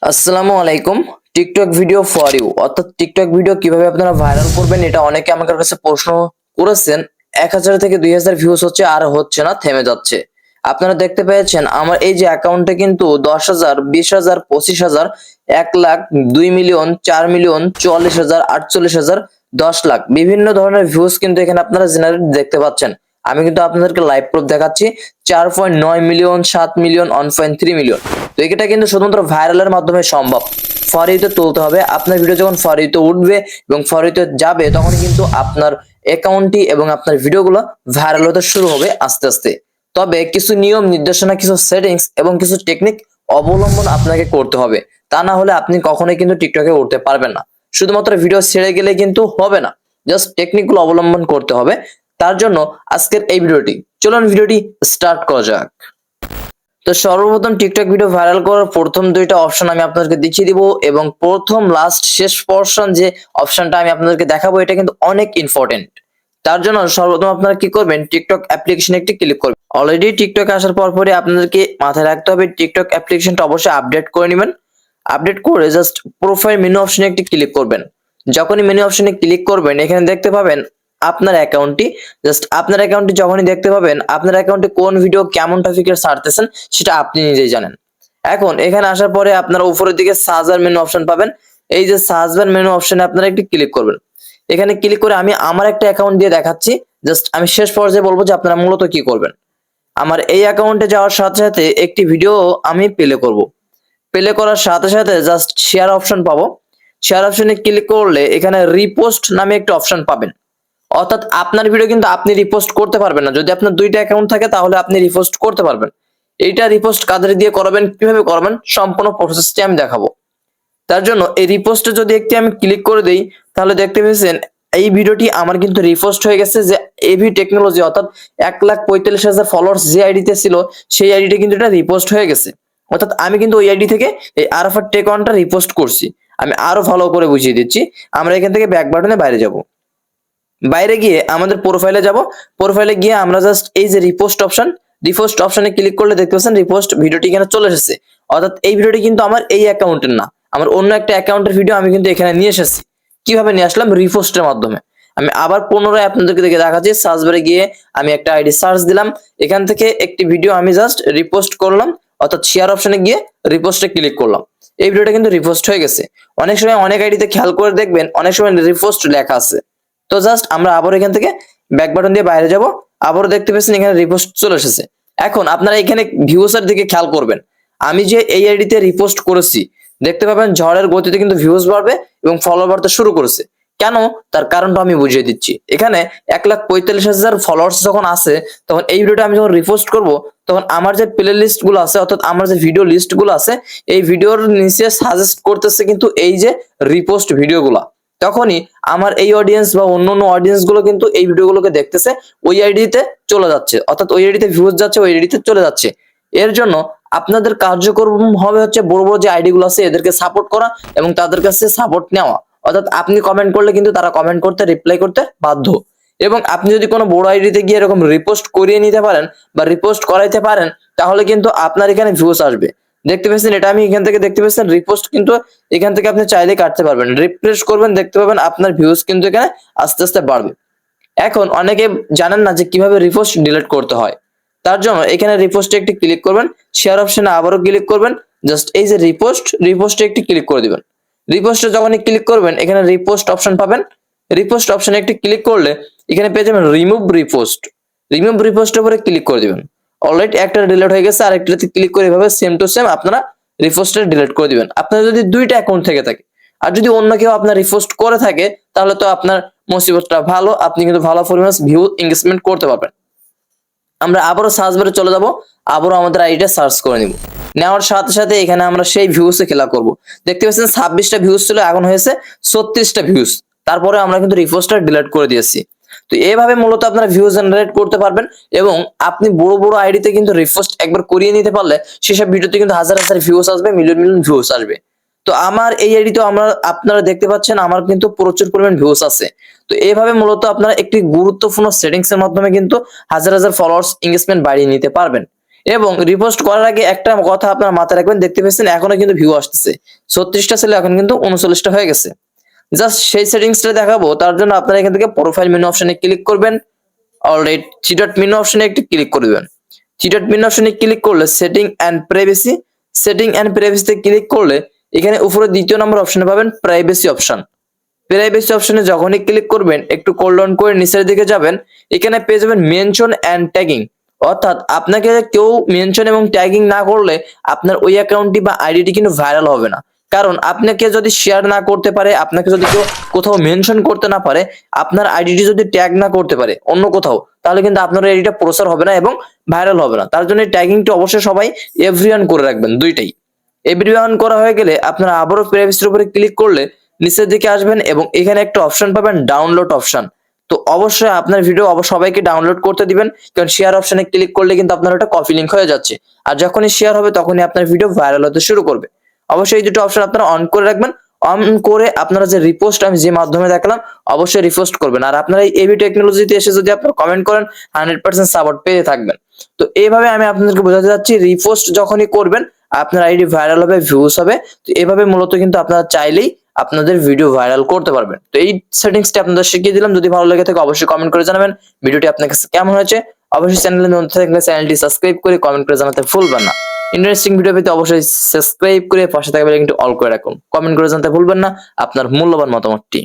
আসসালামু আলাইকুম। TikTok video for you অর্থাৎ টিকটক ভিডিও কিভাবে আপনারা ভাইরাল করবেন, এটা অনেকে আমার কাছে প্রশ্ন করেছেন। 1000 থেকে 2000 ভিউজ হচ্ছে, আর হচ্ছে না, থেমে যাচ্ছে। আপনারা দেখতে পেয়েছেন আমার এই যে অ্যাকাউন্টে কিন্তু 10,000, 20,000, 25,000, 1 লাখ, 2 মিলিয়ন, 4 মিলিয়ন, 44,000, 48,000, 10 লাখ বিভিন্ন ধরনের ভিউজ কিন্তু এখানে আপনারা জেনারেট দেখতে পাচ্ছেন। আমি কিন্তু আপনাদেরকে লাইভ প্রুফ দেখাচ্ছি। 4.9 মিলিয়ন, 7 মিলিয়ন, 1.3 মিলিয়ন। তো এটা কিন্তু শুধুমাত্র ভাইরালের মাধ্যমে সম্ভব। ফরইউতে তুলতে হবে। আপনার ভিডিও যখন ফরইউতে উঠবে এবং ফরইউতে যাবে, তখন কিন্তু আপনার অ্যাকাউন্টটি এবং আপনার ভিডিওগুলো ভাইরাল হতে শুরু হবে আস্তে আস্তে। তবে কিছু নিয়ম নির্দেশনা, কিছু সেটিংস এবং কিছু টেকনিক অবলম্বন আপনাকে করতে হবে। তা না হলে আপনি কখনোই কিন্তু টিকটকে উঠতে পারবেন না। শুধুমাত্র ভিডিও ছেড়ে গেলে কিন্তু হবে না, জাস্ট টেকনিকগুলো অবলম্বন করতে হবে। তার জন্য আজকের এই ভিডিওটি, চলুন ভিডিওটি স্টার্ট করা যাক। তো সর্বপ্রথম টিকটক ভিডিও ভাইরাল করার প্রথম দুইটা অপশন আমি আপনাদেরকে দেখিয়ে দিব, এবং প্রথম লাস্ট শেষ পোরশন যে অপশনটা আমি আপনাদেরকে দেখাবো, এটা কিন্তু অনেক ইম্পর্টেন্ট। তার জন্য সর্বপ্রথম আপনারা কি করবেন, টিকটক অ্যাপ্লিকেশনে একটি ক্লিক করবেন। অলরেডি টিকটক আসার পরই আপনাদেরকে মাথায় রাখতে হবে টিকটক অ্যাপ্লিকেশনটা অবশ্যই আপডেট করে নেবেন। আপডেট করে জাস্ট প্রোফাইল মেনু অপশনে একটি ক্লিক করবেন। যখনই মেনু অপশনে ক্লিক করবেন, এখানে দেখতে পাবেন আপনার অ্যাকাউন্টটি। জাস্ট আপনার অ্যাকাউন্টটি যখনই দেখতে পাবেন, আপনার অ্যাকাউন্টে কোন ভিডিও কেমন টপিকের ছাড়তেছেন সেটা আপনি নিজেই জানেন। এখন এখানে আসার পরে আপনারা উপরের দিকে সার্চ মেনু অপশন পাবেন। এই যে সার্চ মেনু অপশনে আপনারা একটি ক্লিক করবেন। এখানে ক্লিক করে আমি আমার একটা অ্যাকাউন্ট দিয়ে দেখাচ্ছি। জাস্ট আমি শেষ পর্যায়ে বলবো যে আপনারা মূলত কি করবেন। আমার এই অ্যাকাউন্টে যাওয়ার সাথে সাথে একটি ভিডিও আমি প্লে করব। প্লে করার সাথে সাথে জাস্ট শেয়ার অপশন পাবো। শেয়ার অপশনে ক্লিক করলে এখানে রিপোস্ট নামে একটা অপশন পাবেন। অর্থাৎ আপনার ভিডিও কিন্তু আপনি রিপোস্ট করতে পারবেন না। যদি আপনার দুইটা অ্যাকাউন্ট থাকে তাহলে আপনি রিপোস্ট করতে পারবেন। এইটা রিপোস্ট কাদের দিয়ে করাবেন, কিভাবে করবেন, সম্পূর্ণ প্রসেসটি আমি দেখাবো। তার জন্য এই রিপোস্টে যদি একটি আমি ক্লিক করে দেই, তাহলে দেখতে পেয়েছেন এই ভিডিওটি আমার কিন্তু রিপোস্ট হয়ে গেছে। যে এভি টেকনোলজি অর্থাৎ 1,45,000 ফলোয়ার্স যে আইডিতে ছিল, সেই আইডিতে কিন্তু এটা রিপোস্ট হয়ে গেছে। অর্থাৎ আমি কিন্তু ওই আইডি থেকে এই আরাফাত টেক ওয়ানটা রিপোস্ট করছি। আমি আরো ভালো করে বুঝিয়ে দিচ্ছি। আমরা এখান থেকে ব্যাক বাটনে বাইরে যাব। বাইরে গিয়ে আমাদের প্রোফাইলে যাব। প্রোফাইলে গিয়ে আমরা জাস্ট এই যে রিপোস্ট অপশনে ক্লিক করলে দেখতে পাচ্ছেন রিপোস্ট ভিডিওটি এখানে চলে এসেছে। অর্থাৎ এই ভিডিওটি কিন্তু আমার এই অ্যাকাউন্টের না, আমার অন্য একটা অ্যাকাউন্টের ভিডিও আমি কিন্তু এখানে নিয়ে এসেছি। কিভাবে নিয়ে আসলাম, রিপোস্টের মাধ্যমে। আমি আবার পুনরায় আপনাদেরকে দেখে দেখাচ্ছি। সার্চ বারে গিয়ে আমি একটা আইডি সার্চ দিলাম। এখান থেকে একটি ভিডিও আমি জাস্ট রিপোস্ট করলাম, অর্থাৎ শেয়ার অপশনে গিয়ে রিপোস্টে ক্লিক করলাম। এই ভিডিওটা কিন্তু রিপোস্ট হয়ে গেছে। অনেক সময় অনেক আইডিতে খেয়াল করে দেখবেন অনেক সময় রিপোস্ট লেখা আছে। তো জাস্ট আমরা আবার এখান থেকে ব্যাক বাটন দিয়ে বাইরে যাব। আবারও দেখতে পাচ্ছেন এখানে রিপোস্ট চলে এসেছে। এখন আপনারা এখানে ভিউসের দিকে খেয়াল করবেন। আমি যে এই আইডিতে রিপোস্ট করেছি, দেখতে পাবেন ঝড়ের গতিতে কিন্তু ভিউজ বাড়বে এবং ফলোয়ার বাড়তে শুরু করেছে। কেন, তার কারণটা আমি বুঝিয়ে দিচ্ছি। এখানে 1,45,000 ফলোয়ার্স যখন আছে, তখন এই ভিডিওটা আমি যখন রিপোস্ট করব, তখন আমার যে প্লে লিস্ট গুলো আছে, অর্থাৎ আমার যে ভিডিও লিস্ট গুলো আছে, এই ভিডিওর নিচে সাজেস্ট করতেছে কিন্তু এই যে রিপোস্ট ভিডিওগুলা। তখনই আমার এই অডিয়েন্স বা অন্য অডিয়েন্স গুলো কিন্তু এই ভিডিওগুলোকে দেখতেছে, ওই আইডিতে চলে যাচ্ছে, অর্থাৎ ওই আইডিতে ভিউজ যাচ্ছে, ওই আইডিতে চলে যাচ্ছে। এর জন্য আপনাদের কার্যক্রম হবে হচ্ছে বড় বড় যে আইডি গুলো আছে এদেরকে সাপোর্ট করা এবং তাদের কাছে সাপোর্ট নেওয়া। অর্থাৎ আপনি কমেন্ট করলে কিন্তু তারা কমেন্ট করতে, রিপ্লাই করতে বাধ্য। এবং আপনি যদি কোনো বড় আইডিতে গিয়ে এরকম রিপোস্ট করিয়ে নিতে পারেন বা রিপোস্ট করাইতে পারেন, তাহলে কিন্তু আপনার এখানে ভিউজ আসবে। দেখতে পাচ্ছেন এটা আমি এখান থেকে দেখতে পাচ্ছেন রিপোস্ট কিন্তু এখান থেকে আপনি চাইলে কাটতে পারবেন। রিফ্রেশ করবেন, দেখতে পাবেন আপনার ভিউজ কিন্তু এখানে আস্তে আস্তে বাড়বে। এখন অনেকে জানেন না যে কিভাবে রিপোস্ট ডিলিট করতে হয়। তার জন্য এখানে রিপোস্টে একটি ক্লিক করবেন, শেয়ার অপশনে আবারও ক্লিক করবেন। জাস্ট এই যে রিপোস্টে একটি ক্লিক করে দিবেন। রিপোস্টে যখনই ক্লিক করবেন, এখানে রিপোস্ট অপশন পাবেন। রিপোস্ট অপশনে একটি ক্লিক করলে এখানে পেয়ে যাবেন রিমুভ রিপোস্টের উপরে ক্লিক করে দিবেন। অলরেডি একটা ডিলিট হয়ে গেছে, আরেকটাতে ক্লিক করে এভাবে সেম টু সেম আপনারা রিপোস্টটা ডিলিট করে দিবেন। আপনার যদি দুইটা অ্যাকাউন্ট থেকে থাকে, আর যদি অন্য কেউ আপনার রিপোস্ট করে থাকে, তাহলে তো আপনার মুসিবতটা ভালো, আপনি কিন্তু ভালো পরিমাণ ভিউ এনগেজমেন্ট করতে পারবেন। আমরা আবারও সার্চ বারে চলে যাব, আবারও আমাদের আইডিটা সার্চ করে নিব। নেওয়ার সাথে সাথে এখানে আমরা সেই ভিউসে খেলা করব। দেখতে পাচ্ছেন 26টা ভিউজ ছিল, এখন হয়েছে 36টা ভিউজ। তারপরে আমরা কিন্তু রিপোস্টটা ডিলিট করে দিয়েছি। তো এইভাবে মূলত আপনারা ভিউজ জেনারেট করতে পারবেন, এবং আপনি বড় বড় আইডিতে কিন্তু রিপোস্ট একবার করিয়ে নিতে পারলে সেসব ভিডিওতে কিন্তু হাজার হাজার ভিউজ আসবে, মিলিয়ন মিলিয়ন ভিউজ আসবে। তো আমার এই আইডিতে আপনারা দেখতে পাচ্ছেন আমার কিন্তু প্রচুর পরিমাণ ভিউজ আছে। তো এইভাবে মূলত আপনারা একটি গুরুত্বপূর্ণ সেটিংস এর মাধ্যমে কিন্তু হাজার হাজার ফলোয়ার্স এনগেজমেন্ট বাড়িয়ে নিতে পারবেন। এবং রিপোস্ট করার আগে একটা কথা আপনারা মাথায় রাখবেন, দেখতে পাচ্ছেন এখনো কিন্তু ভিউ আসতেছে 36টা ছিল, এখন কিন্তু 39টা হয়ে গেছে। জাস্ট সেই সেটিংসটা দেখাবো, তার জন্য আপনারা এখান থেকে প্রোফাইল মেনু অপশনে ক্লিক করবেন। অলরাইট, চিডট মেনু অপশনে একটি ক্লিক করে দিবেন। চিডট মেনু অপশনে ক্লিক করলে setting and privacy, setting and প্রাইভেসিতে ক্লিক করলে এখানে উপরে দ্বিতীয় নম্বর অপশনে পাবেন প্রাইভেসি অপশন। প্রাইভেসি অপশনে যখনই ক্লিক করবেন একটু কোল ডাউন করে নিচের দিকে যাবেন, এখানে পেয়ে যাবেন মেনশন এন্ড ট্যাগিং। অর্থাৎ আপনাকে কেউ মেনশন এবং ট্যাগিং না করলে আপনার ওই অ্যাকাউন্টটি বা আইডিটি কিন্তু ভাইরাল হবে না। কারণ আপনাকে যদি শেয়ার না করতে পারে, আপনাকে যদি কেউ কোথাও মেনশন করতে না পারে, আপনার আইডিটি যদি ট্যাগ না করতে পারে অন্য কোথাও, তাহলে কিন্তু আপনার আইডিটা প্রচার হবে না এবং ভাইরাল হবে না। তার জন্য ট্যাগিংটি অবশ্যই সবাই এভরিওয়ান করে রাখবেন, দুইটাই। এভরিওয়ান করা হয়ে গেলে আপনারা আবারও প্রাইভেসির উপরে ক্লিক করলে নিচের দিকে আসবেন এবং এখানে একটা অপশন পাবেন ডাউনলোড অপশন। তো অবশ্যই আপনার ভিডিও সবাইকে ডাউনলোড করতে দিবেন, কারণ শেয়ার অপশনে ক্লিক করলে কিন্তু আপনার ওটা কপি লিংক হয়ে যাচ্ছে, আর যখনই শেয়ার হবে তখনই আপনার ভিডিও ভাইরাল হতে শুরু করবে। অবশ্যই এই দুটো অপশন আপনারা অন করে রাখবেন। অন করে আপনারা যে রিপোস্ট আমি যে মাধ্যমে দেখালাম অবশ্যই রিপোস্ট করবেন। আর আপনারা এই এবি টেকনোলজিতে এসে যদি আপনারা কমেন্ট করেন 100% সাপোর্ট পেয়ে থাকবেন। তো এইভাবে আমি আপনাদেরকে বোঝাতে যাচ্ছি, রিপোস্ট যখনই করবেন আপনার আইডি ভাইরাল হবে, ভিউজ হবে। তো এভাবে মূলত কিন্তু আপনারা চাইলেই আপনাদের ভিডিও ভাইরাল করতে পারবেন। তো এই সেটিংসটা আপনাদের শিখিয়ে দিলাম। যদি ভালো লেগে থাকে অবশ্যই কমেন্ট করে জানাবেন ভিডিওটি আপনার কাছে কেমন হয়েছে। অবশ্যই চ্যানেলে নতুন থাকলে চ্যানেলটি সাবস্ক্রাইব করে কমেন্ট করে জানাতে ভুলবেন না। ইন্টারেস্টিং ভিডিও পেতে অবশ্যই সাবস্ক্রাইব করে পাশে থাকা বেল আইকনটি অল করে রাখুন। কমেন্ট করে জানাতে ভুলবেন না আপনার মূল্যবান মতামতটি।